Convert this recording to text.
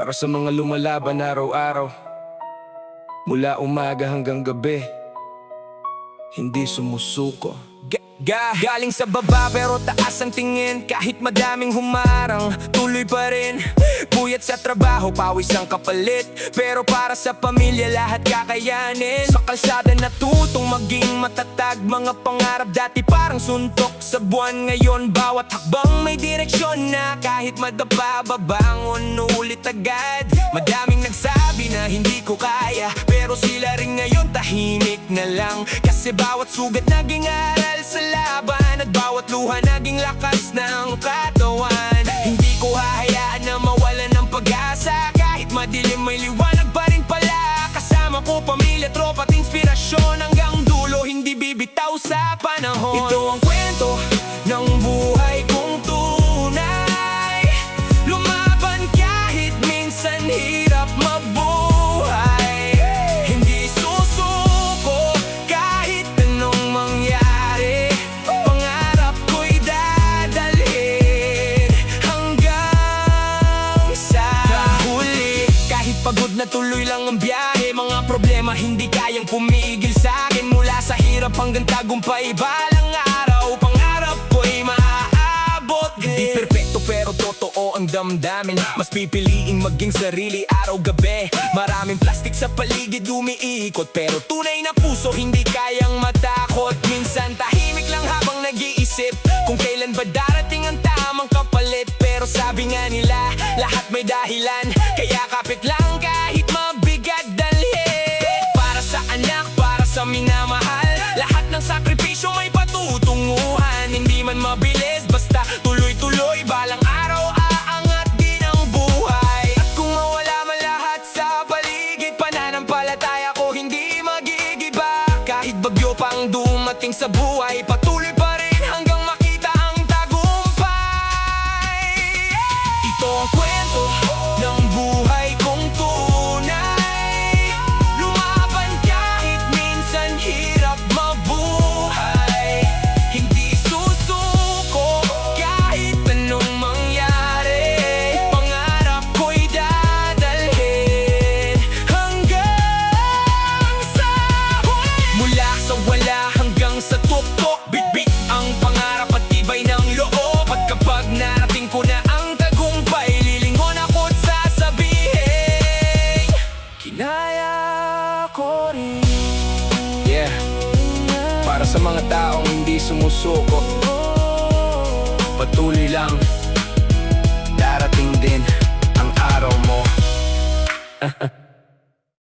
Para sa mga lumalaban araw-araw, mula umaga hanggang gabi, hindi sumusuko. Galing sa baba pero taas ang tingin. Kahit madaming humarang, tuloy pa rin. Puyat sa trabaho, pawis ang kapalit, pero para sa pamilya lahat kakayanin. Sa kalsada natutong maging matatag. Mga pangarap dati parang suntok sa buwan. Ngayon bawat hakbang may direksyon na. Kahit madapa, babangon ulit agad. Madaming nagsabi na hindi ko kaya, pero sila rin ngayon tahimik na lang. Kasi bawat sugat naging aral sa laban, at bawat luha naging lakas ng katawan. Hindi ko hahayaan na mawalan ng pag-asa. Kahit madilim may liwanag pa rin pala. Kasama ko pamilya, tropa at inspirasyon. Hanggang dulo hindi bibitaw sa panahon. Ito ang kwento ng buhay kong tunay. Lumaban kahit minsan hirap mabuhay. Hindi susuko kahit anong mangyari. Pangarap ko'y dadalhin hanggang sa huli. Kahit pagod na tuloy lang ang biyahe, mga problema hindi kayang pumigil sa akin. Mula sa hirap hanggang tagumpay, balang araw pangarap ko'y maaabot din. Hindi perpekto pero totoo ang damdamin. Mas pipiliing maging sarili araw-gabi. Maraming plastic sa paligid umiikot, pero tunay na puso hindi kayang matakot. Minsan tahimik lang habang nag-iisip kung kailan ba darating ang tamang kapalit. Pero sabi nga nila, lahat may dahilan. Kaya kapit lang kahit mabigat dalhin. Para sa anak, para sa minamahal, lahat ng sakripisyo may patutunguhan. Hindi man mabilis, basta tuloy-tuloy. Balang araw aangat din ang buhay. At kung mawala man lahat sa paligid, pananampalataya ko hindi magigiba. Kahit bagyo pang dumating sa buhay, patuloy pa rin hanggang makita ang tagumpay. Ito ang kwento ng buhay kong tunay. Lumaban kahit minsan hirap mabuhay. Hindi susuko kahit anong mangyari. Pangarap ko'y dadalhin hanggang sa huli. Mula sa wala hanggang sa tuktok, bit-bit ang pangarap at tibay ng loob. At kapag narating ko na ang tagumpay, lilingon ako't sasabihin, kinaya ko rin. Yeah, para sa mga taong hindi sumusuko, patuloy lang, darating din ang araw mo.